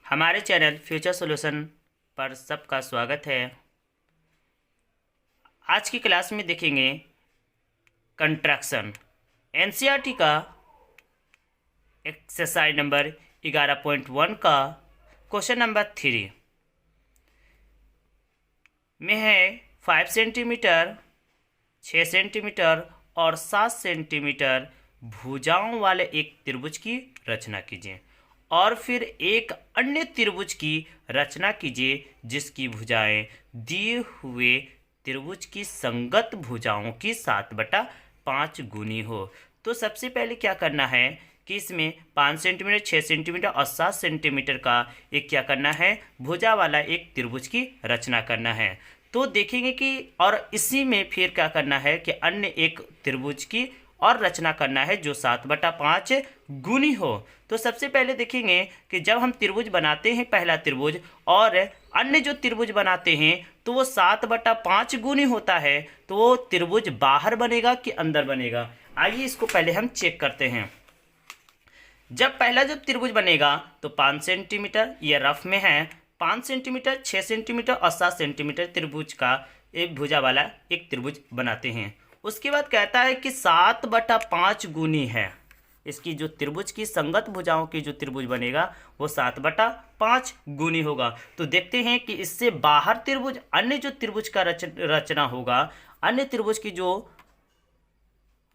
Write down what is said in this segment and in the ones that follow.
हमारे channel future solution पर सबका स्वागत है। आज की क्लास में देखेंगे कंट्रैक्शन एनसीईआरटी का एक्सरसाइज नंबर 11.1 का क्वेश्चन नंबर 3 में है 5 सेंटीमीटर, 6 सेंटीमीटर और 7 सेंटीमीटर भुजाओं वाले एक त्रिभुज की रचना कीजिए और फिर एक अन्य त्रिभुज की रचना कीजिए जिसकी भुजाएं दिए हुए त्रिभुज की संगत भुजाओं की 7/5 गुनी हो। तो सबसे पहले क्या करना है कि इसमें 5 सेंटीमीटर, 6 सेंटीमीटर और 7 सेंटीमीटर का एक क्या करना है, भुजा वाला एक त्रिभुज की रचना करना है। तो देखेंगे कि और इसी में फिर क्या करना है कि अन्य एक त्रिभुज की और रचना करना है जो 7/5 गुनी हो। तो सबसे पहले देखेंगे कि जब हम त्रिभुज बनाते हैं पहला त्रिभुज और अन्य जो त्रिभुज बनाते हैं तो वो 7/5 गुनी होता है, तो वो त्रिभुज बाहर बनेगा कि अंदर बनेगा। आइए इसको पहले हम चेक करते हैं। जब पहला जब त्रिभुज बनेगा तो 5 सेंटीमीटर, ये रफ में है, 5 सेंटीमीटर, 6 सेंटीमीटर और 7 सेंटीमीटर त्रिभुज का एक भुजा वाला एक त्रिभुज बनाते हैं। उसके बाद कहता है कि 7/5 गुनी है, इसकी जो त्रिभुज की संगत भुजाओं की जो त्रिभुज बनेगा वो 7/5 गुनी होगा। तो देखते हैं कि इससे बाहर त्रिभुज अन्य जो त्रिभुज का रचना होगा, अन्य त्रिभुज की जो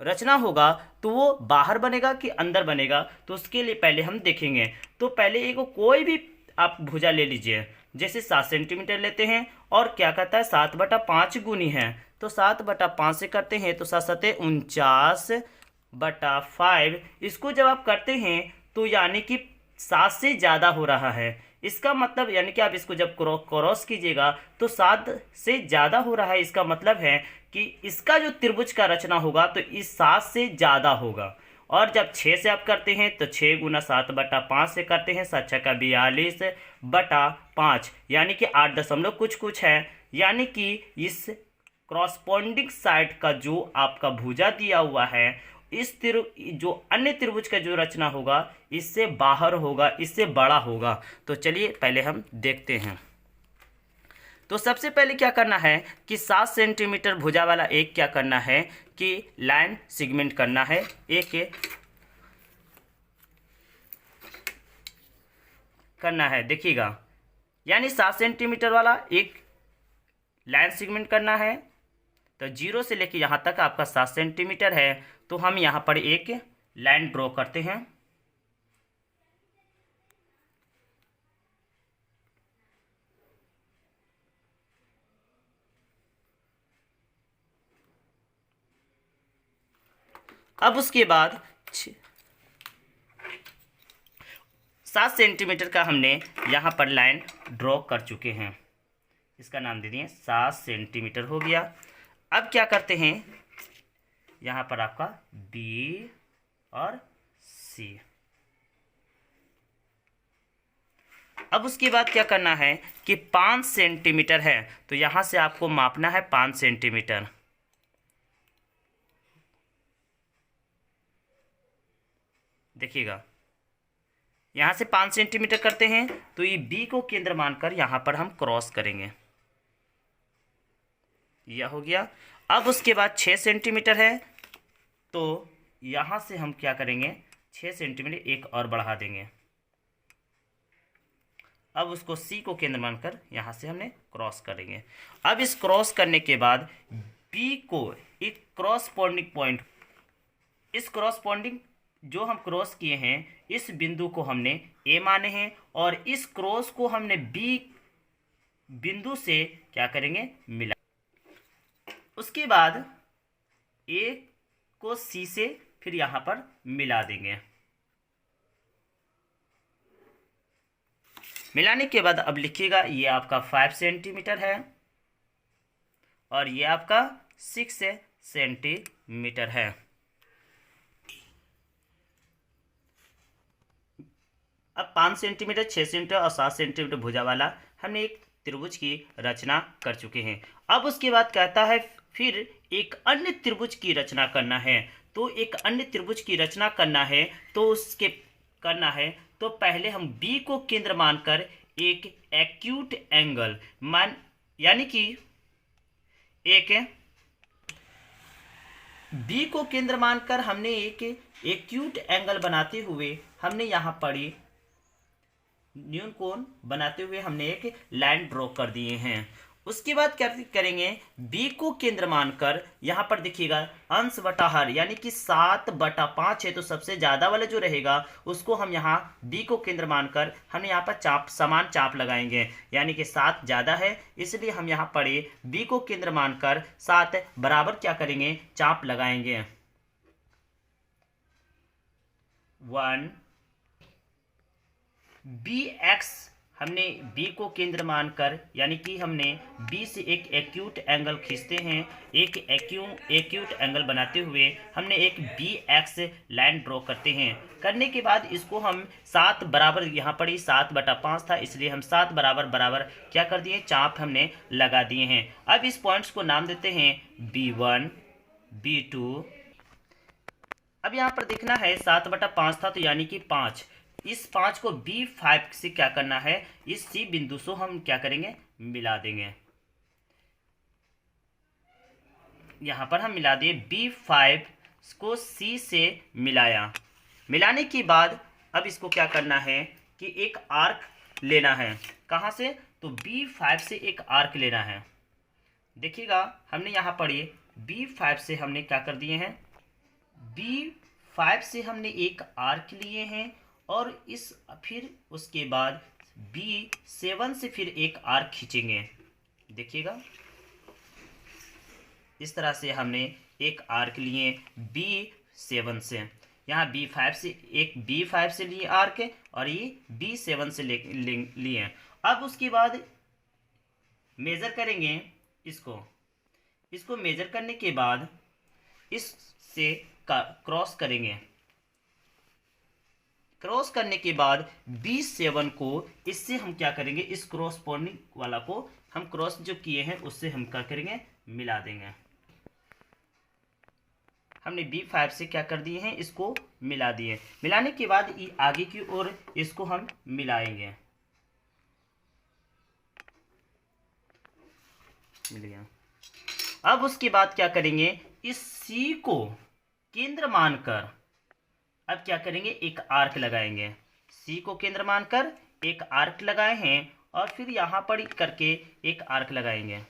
रचना होगा तो वो बाहर बनेगा कि अंदर बनेगा। तो उसके लिए पहले हम देखेंगे। तो पहले एक कोई भी आप भुजा ले लीजिए, जैसे 7 सेंटीमीटर लेते हैं और क्या कहता है 7/5 गुनी है, तो 7/5 से करते हैं तो 7 7 49/5। इसको जब आप करते हैं तो यानी कि 7 से ज़्यादा हो रहा है। इसका मतलब यानी कि आप इसको जब क्रॉस कीजिएगा तो 7 से ज़्यादा हो रहा है। इसका मतलब है कि इसका जो त्रिभुज का रचना होगा तो इस 7 से ज़्यादा होगा। और जब 6 से आप करते हैं तो 6 गुना 7/5 से करते हैं, 7 6 42/5 यानी कि 8 दशमलव कुछ है। यानी कि इस क्रॉसपोंडिंग साइड का जो आपका भुजा दिया हुआ है, इस जो अन्य त्रिभुज का जो रचना होगा इससे बाहर होगा, इससे बड़ा होगा। तो चलिए पहले हम देखते हैं। तो सबसे पहले क्या करना है कि 7 सेंटीमीटर भुजा वाला एक क्या करना है कि लाइन सेगमेंट करना है, एक करना है, देखिएगा, यानी 7 सेंटीमीटर वाला एक लाइन सेगमेंट करना है। तो 0 से लेके यहाँ तक आपका 7 सेंटीमीटर है, तो हम यहाँ पर एक लाइन ड्रॉ करते हैं। अब उसके बाद 7 सेंटीमीटर का हमने यहाँ पर लाइन ड्रॉ कर चुके हैं, इसका नाम दे दिए 7 सेंटीमीटर हो गया। अब क्या करते हैं, यहाँ पर आपका B और C। अब उसके बाद क्या करना है कि 5 सेंटीमीटर है, तो यहाँ से आपको मापना है 5 सेंटीमीटर। देखिएगा, यहाँ से 5 सेंटीमीटर करते हैं तो ये B को केंद्र मानकर यहाँ पर हम क्रॉस करेंगे, यह हो गया। अब उसके बाद 6 सेंटीमीटर है, तो यहाँ से हम क्या करेंगे 6 सेंटीमीटर एक और बढ़ा देंगे। अब उसको C को केंद्र मानकर यहाँ से हमने क्रॉस करेंगे। अब इस क्रॉस करने के बाद B को एक क्रॉसपोंडिंग पॉइंट, इस क्रॉसपोंडिंग जो हम क्रॉस किए हैं इस बिंदु को हमने A माने हैं और इस क्रॉस को हमने B बिंदु से क्या करेंगे मिला। उसके बाद A को C से फिर यहाँ पर मिला देंगे। मिलाने के बाद अब लिखिएगा ये आपका 5 सेंटीमीटर है और ये आपका 6 सेंटीमीटर है। अब 5 सेंटीमीटर, 6 सेंटीमीटर और 7 सेंटीमीटर भुजा वाला हमने एक त्रिभुज की रचना कर चुके हैं। अब उसके बाद कहता है फिर एक अन्य त्रिभुज की रचना करना है। तो एक अन्य त्रिभुज की रचना करना है तो उसके करना है तो पहले हम बी को केंद्र मानकर एक एक्यूट एंगल यानी कि एक बी को केंद्र मानकर हमने एक एक्यूट एंगल बनाते हुए हमने यहाँ पढ़ी न्यून कोण बनाते हुए हमने एक लाइन ड्रॉ कर दिए हैं। उसके बाद क्या करेंगे, बी को केंद्र मानकर यहाँ पर देखिएगा अंश बटा हर यानी कि 7/5 है, तो सबसे ज्यादा वाला जो रहेगा उसको हम यहाँ बी को केंद्र मानकर हम यहाँ पर समान चाप लगाएंगे, यानी कि 7 ज्यादा है इसलिए हम यहाँ पर बी को केंद्र मानकर 7 बराबर क्या करेंगे, चाप लगाएंगे। 1 बी एक्स हमने बी को केंद्र मानकर यानी कि हमने बी से एक एक्यूट एंगल खींचते हैं, एक एक्यूट एंगल बनाते हुए हमने एक बी एक्स लाइन ड्रॉ करते हैं। करने के बाद इसको हम 7 बराबर यहाँ पर ही 7/5 था इसलिए हम 7 बराबर क्या कर दिए, चाप हमने लगा दिए हैं। अब इस पॉइंट्स को नाम देते हैं B1 B2। अब यहाँ पर देखना है 7/5 था तो यानी कि 5, इस 5 को B5 से क्या करना है, इस C बिंदु से हम क्या करेंगे, मिला देंगे। यहां पर हम मिला दिए B5 को C से मिलाया। मिलाने के बाद अब इसको क्या करना है कि एक आर्क लेना है। कहां से, तो B5 से एक आर्क लेना है। देखिएगा हमने यहां पर B5 से हमने क्या कर दिए हैं, B5 से हमने एक आर्क लिए हैं और फिर उसके बाद B7 से फिर एक आर्क खींचेंगे। देखिएगा इस तरह से हमने एक आर्क लिए B7 से, यहाँ B5 से लिए आर्क और ये B7 से लिए। अब उसके बाद मेजर करेंगे इसको मेजर करने के बाद इससे क्रॉस करेंगे। क्रॉस करने के बाद B7 को इससे हम क्या करेंगे, इस क्रॉसपोंडिंग वाला को हम क्रॉस जो किए हैं उससे हम क्या करेंगे, मिला देंगे। हमने B5 से क्या कर दिए हैं, इसको मिला दिए। मिलाने के बाद आगे की ओर इसको हम मिलाएंगे। मिल गया। अब उसके बाद क्या करेंगे, इस C को केंद्र मानकर अब क्या करेंगे, एक आर्क लगाएंगे। C को केंद्र मानकर एक आर्क लगाए हैं और फिर यहां पर करके एक आर्क लगाएंगे।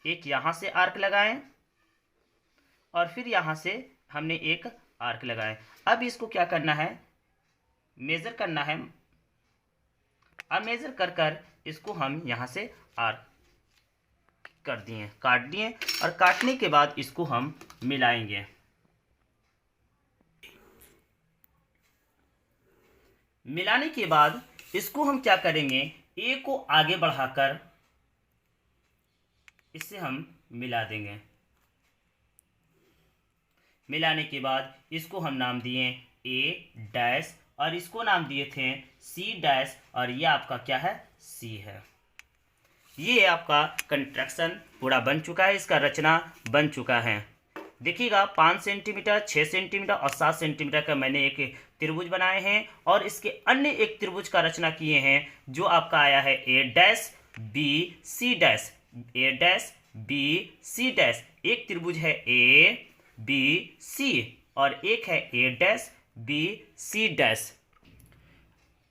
एक यहां से आर्क लगाएं और फिर यहां से हमने एक आर्क लगाए। अब इसको क्या करना है, मेजर करना है। अब मेजर कर इसको हम यहां से आर्क कर दिए, काट दिए और काटने के बाद इसको हम मिलाएंगे। मिलाने के बाद इसको हम क्या करेंगे, ए को आगे बढ़ाकर इससे हम मिला देंगे। मिलाने के बाद इसको हम नाम दिए A' और इसको नाम दिए थे C' और ये आपका क्या है, C है। ये आपका कंस्ट्रक्शन पूरा बन चुका है, इसका रचना बन चुका है। देखिएगा 5 सेंटीमीटर, 6 सेंटीमीटर और 7 सेंटीमीटर का मैंने एक त्रिभुज बनाए हैं और इसके अन्य एक त्रिभुज का रचना किए हैं जो आपका आया है A', एक त्रिभुज है ABC और एक है A'BC'।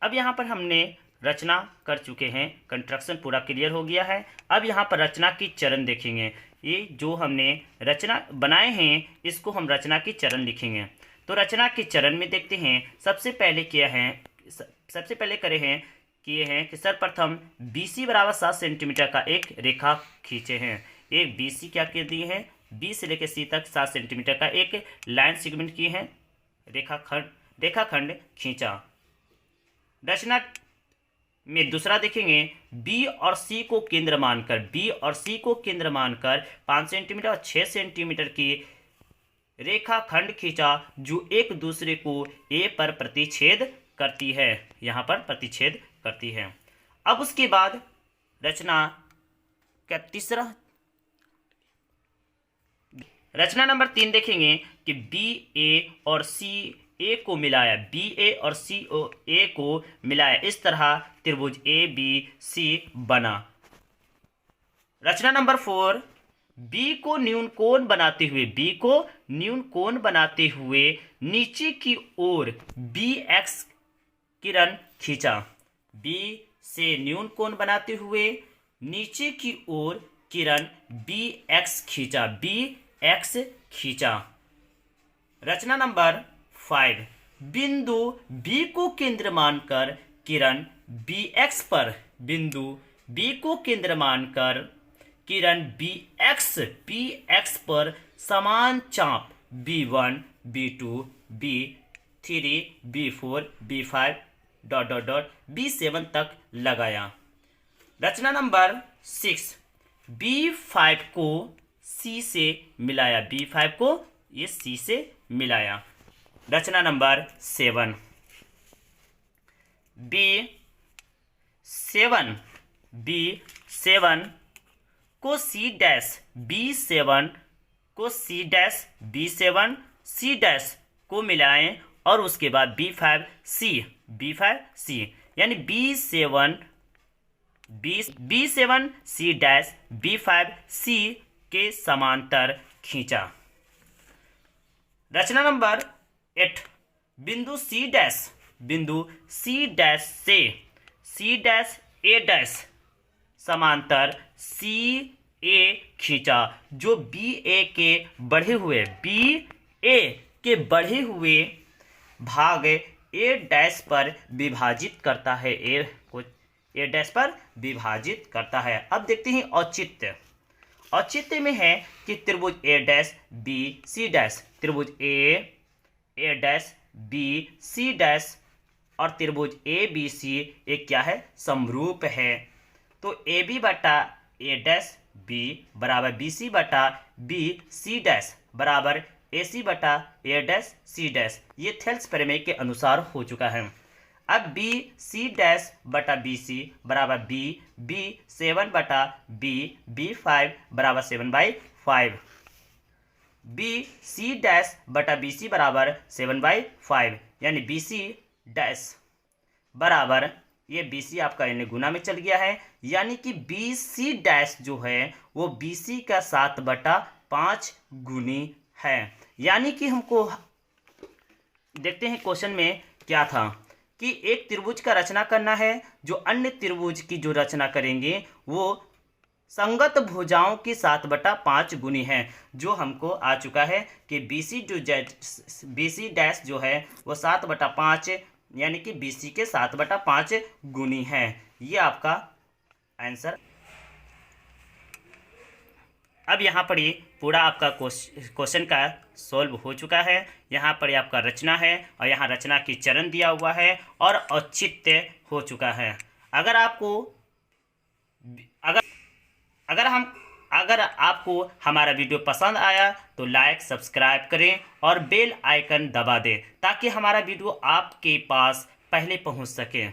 अब यहाँ पर हमने रचना कर चुके हैं, कंस्ट्रक्शन पूरा क्लियर हो गया है। अब यहाँ पर रचना की चरण देखेंगे। ये जो हमने रचना बनाए हैं इसको हम रचना की चरण लिखेंगे। तो रचना के चरण में देखते हैं, सबसे पहले किए हैं कि सर्वप्रथम BC बराबर 7 सेंटीमीटर का एक रेखा खींचे हैं। एक BC क्या कर दिए हैं, B से लेकर C तक 7 सेंटीमीटर का एक लाइन सेगमेंट किए हैं, रेखाखंड खींचा। रचना में दूसरा देखेंगे B और C को केंद्र मानकर 5 सेंटीमीटर और 6 सेंटीमीटर की रेखाखंड खींचा जो एक दूसरे को A पर प्रतिच्छेद करती है, यहाँ पर प्रतिच्छेद करती है। अब उसके बाद रचना नंबर 3 देखेंगे कि B, A और C ए को मिलाया, बी ए और सी ओ ए को मिलाया, इस तरह त्रिभुज ए बी सी बना। रचना नंबर 4, बी को न्यून कोण बनाते हुए, बी को न्यून कोण बनाते हुए नीचे की ओर बी एक्स किरण खींचा। बी से न्यून कोण बनाते हुए नीचे की ओर किरण बी एक्स खींचा, बी एक्स खींचा। रचना नंबर 5, बिंदु बी को केंद्र मानकर किरण बी एक्स पर, बिंदु बी को केंद्र मानकर किरण बी एक्स पर समान चाप B1, B2, B3, B4, B5 ... B7 तक लगाया। रचना नंबर 6, B5 को C से मिलाया, B5 को ये C से मिलाया। रचना नंबर 7, B7 को C डैश, B7 को C dash, B7 C dash को मिलाएं और उसके बाद B5 C, यानी B7 C dash B5 C के समांतर खींचा। रचना नंबर 8, बिंदु C डैश से C डैश A डैश समांतर CA खींचा, जो BA के बढ़े हुए भाग A डैश पर विभाजित करता है, A को A डैश पर विभाजित करता है। अब देखते हैं औचित्य में है कि त्रिभुज A dash B C dash, त्रिभुज A dash B C dash और त्रिभुज ABC एक क्या है, समरूप है। तो AB बटा A डैश B बराबर BC बटा B C डैश बराबर AC बटा A डैश C डैश, ये थेल्स प्रमेय के अनुसार हो चुका है। अब BC डैश बटा BC बराबर B7 बटा B5 बराबर 7/5, BC डैश बटा BC बराबर 7/5, यानी BC डैश बराबर, ये BC आपका इन्हें गुना में चल गया है, यानी कि BC डैश जो है वो BC का 7/5 गुनी है। यानी कि हमको देखते हैं क्वेश्चन में क्या था कि एक त्रिभुज का रचना करना है, जो अन्य त्रिभुज की जो रचना करेंगे वो संगत भुजाओं की 7/5 गुनी है, जो हमको आ चुका है कि BC डैश जो है वो 7/5 यानी कि BC के 7/5 गुनी है। ये आपका आंसर। अब यहाँ पर ये पूरा आपका क्वेश्चन का सॉल्व हो चुका है। यहाँ पर आपका रचना है और यहाँ रचना की चरण दिया हुआ है और औचित्य हो चुका है। अगर आपको हमारा वीडियो पसंद आया तो लाइक सब्सक्राइब करें और बेल आइकन दबा दें, ताकि हमारा वीडियो आपके पास पहले पहुंच सके।